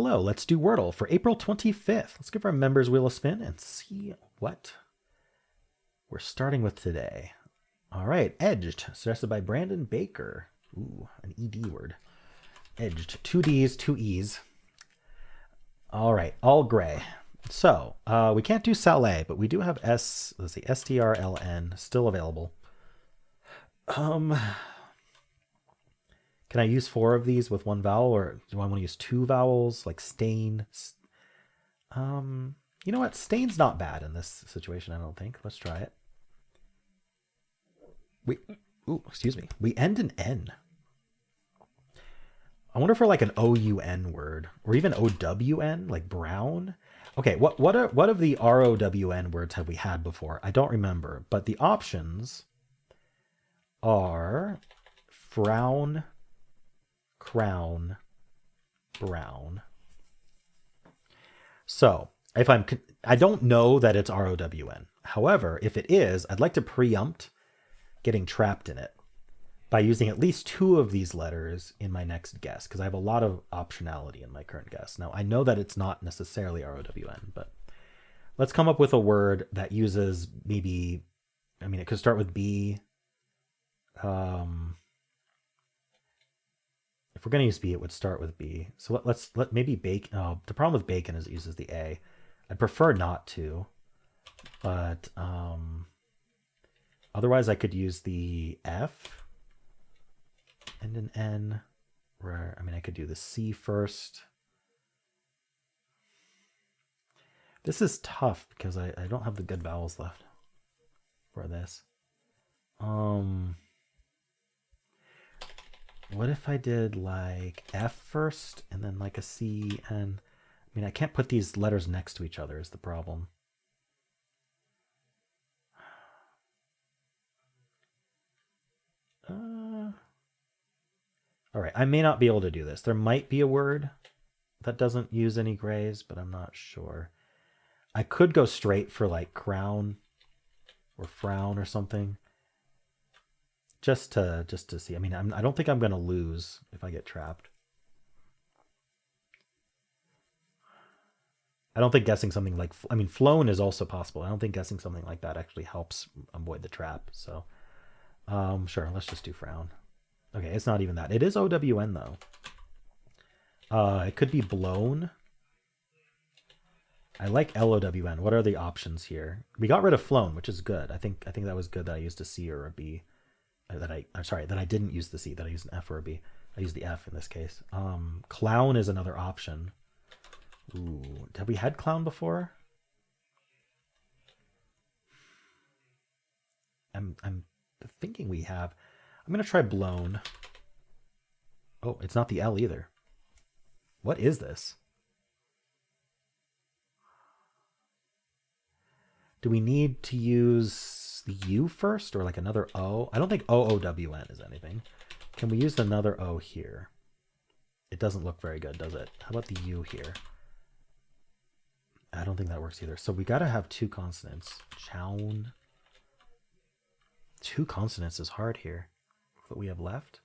hello. Let's do Wordle for April 25th. Let's give our members wheel a spin and see what we're starting with today. All right, edged, suggested by Brandon Baker. Ooh, an ED word. Edged, 2 Ds, 2 Es. All right, all gray. So we can't do Salé, but we do have STRLN still available. Can I use 4 of these with 1 vowel, or do I want to use 2 vowels, like stain? You know what? Stain's not bad in this situation, I don't think. Let's try it. Excuse me. We end in N. I wonder for like an OUN word, or even OWN, like brown. Okay, what of the ROWN words have we had before? I don't remember, but the options are frown, crown, brown. So I don't know that it's ROWN. However, if it is, I'd like to preempt getting trapped in it by using at least 2 of these letters in my next guess, because I have a lot of optionality in my current guess. Now, I know that it's not necessarily ROWN, but let's come up with a word that uses maybe, I mean, it could start with B. If we're going to use B, it would start with B. So let maybe bacon. Oh, the problem with bacon is it uses the A. I'd prefer not to, but otherwise I could use the F and an N. Where, I mean, I could do the C first. This is tough because I don't have the good vowels left for this. What if I did like F first and then like a C and... I mean, I can't put these letters next to each other is the problem. All right, I may not be able to do this. There might be a word that doesn't use any grays, but I'm not sure. I could go straight for like crown or frown or something. Just to see. I mean, I don't think I'm going to lose if I get trapped. I don't think guessing something like, I mean, flown is also possible. I don't think guessing something like that actually helps avoid the trap. So, sure, let's just do frown. Okay, it's not even that. It is OWN though. It could be blown. I like LOWN. What are the options here? We got rid of flown, which is good. I think that was good that I used a C or a B. I'm sorry, that I didn't use the C, that I used an F or a B. I used the F in this case. Clown is another option. Ooh, have we had clown before? I'm thinking we have. I'm gonna try blown. Oh, it's not the L either. What is this? Do we need to use the U first or like another O? I don't think OOWN is anything. Can we use another O here? It doesn't look very good, does it? How about the U here? I don't think that works either. So we got to have 2 consonants. Chown. 2 consonants is hard here. What we have left?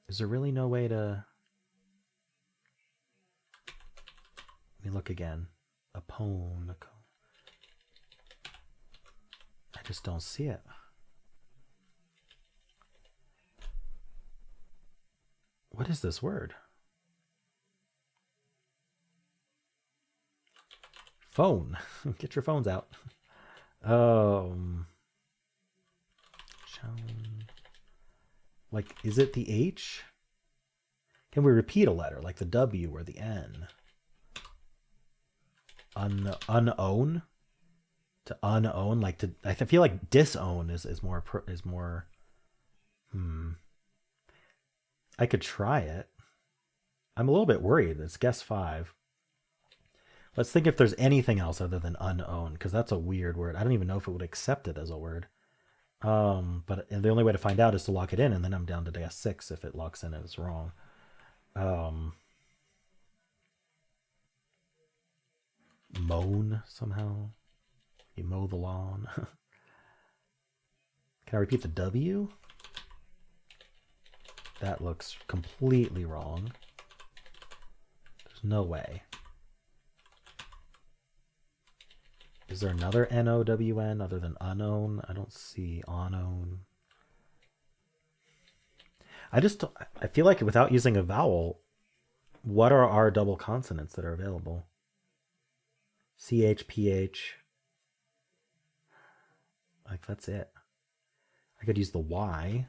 Is there really no way to... Let me look again. A pone. I just don't see it. What is this word? Phone. Get your phones out. Like, is it the H? Can we repeat a letter, like the W or the N? Unown? To unown, like to... I feel like disown is more... I could try it. I'm a little bit worried. It's guess 5. Let's think if there's anything else other than unown, because that's a weird word. I don't even know if it would accept it as a word. But the only way to find out is to lock it in, and then I'm down to guess 6 if it locks in and it's wrong. Moan somehow. You mow the lawn. Can I repeat the W? That looks completely wrong. There's no way. Is there another N-O-W-N other than unknown? I don't see unknown. I feel like without using a vowel, what are our double consonants that are available? CH, PH. Like, that's it. I could use the Y.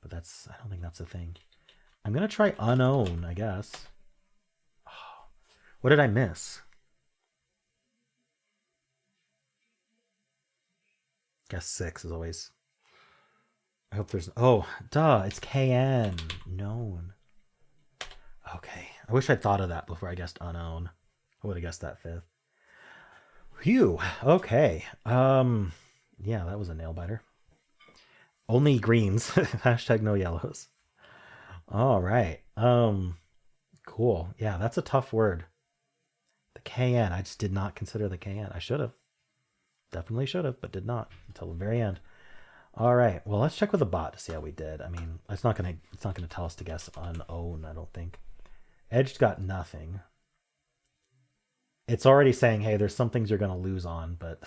But I don't think that's a thing. I'm going to try unknown, I guess. Oh, what did I miss? Guess 6 is always... I hope there's... Oh, duh, it's KN. Known. Okay. I wish I'd thought of that before I guessed unknown. I would have guessed that 5th. Phew. Okay. Yeah, that was a nail biter. Only greens. Hashtag no yellows. All right. Cool. Yeah, that's a tough word. The KN. I just did not consider the KN. I should have. Definitely should have, but did not until the very end. All right. Well, let's check with the bot to see how we did. I mean, it's not gonna tell us to guess unown, I don't think. Edged got nothing. It's already saying, hey, there's some things you're gonna lose on, but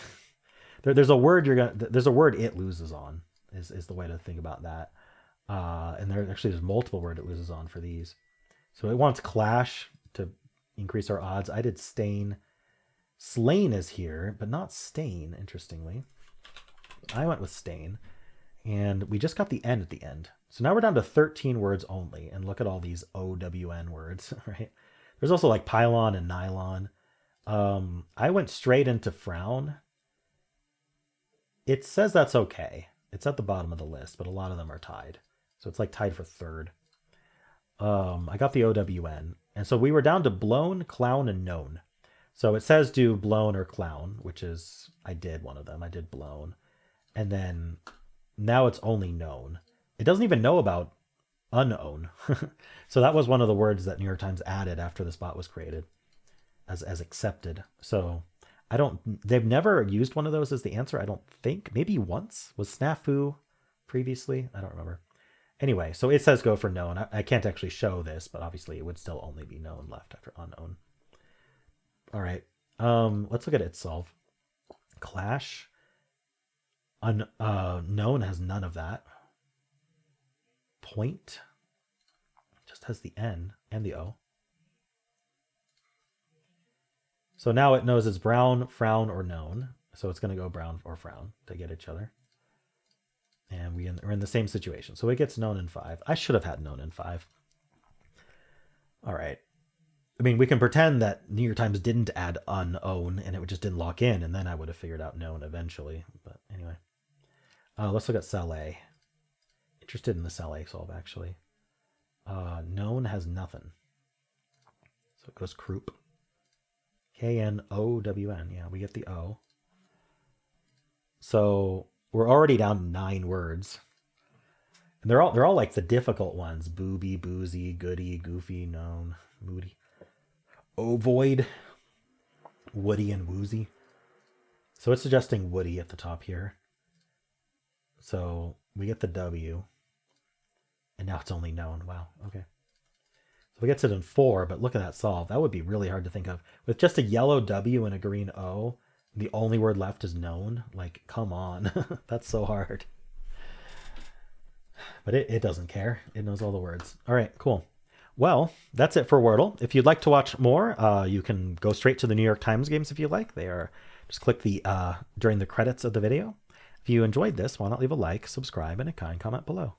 there's a word it loses on, is the way to think about that. And there's multiple words it loses on for these. So it wants clash to increase our odds. I did stain. Slain is here, but not stain, interestingly. I went with stain. And we just got the N at the end. So now we're down to 13 words only. And look at all these OWN words, right? There's also like pylon and nylon. I went straight into frown. It says that's okay. It's at the bottom of the list, but a lot of them are tied. So it's like tied for 3rd. I got the OWN. And so we were down to blown, clown, and known. So it says do blown or clown, which is, I did one of them. I did blown. And then now it's only known. It doesn't even know about unown. So that was one of the words that New York Times added after this bot was created as accepted. So they've never used one of those as the answer, I don't think. Maybe once. Was snafu previously? I don't remember. Anyway, so it says go for known. I can't actually show this, but obviously it would still only be known left after unknown. All right. Let's look at it solve. Clash. Known has none of that. Point just has the N and the O. So now it knows it's brown, frown, or known. So it's going to go brown or frown to get each other. And we're in the same situation. So it gets known in 5. I should have had known in 5. All right. I mean, we can pretend that New York Times didn't add unown and it just didn't lock in, and then I would have figured out known eventually. But anyway, let's look at cell A. Interested in the cell A solve, actually. Known has nothing. So it goes croup. K-N-O-W-N. Yeah, we get the O. So we're already down to 9 words. And they're all like the difficult ones. Booby, boozy, goody, goofy, known, moody. Ovoid, woody, and woozy. So it's suggesting woody at the top here. So we get the W. And now it's only known. Wow, okay. So we get it in 4, but look at that solve. That would be really hard to think of. With just a yellow W and a green O, the only word left is known. Like, come on. That's so hard. But it doesn't care. It knows all the words. All right, cool. Well, that's it for Wordle. If you'd like to watch more, you can go straight to the New York Times games if you like. They are, just click the during the credits of the video. If you enjoyed this, why not leave a like, subscribe, and a kind comment below.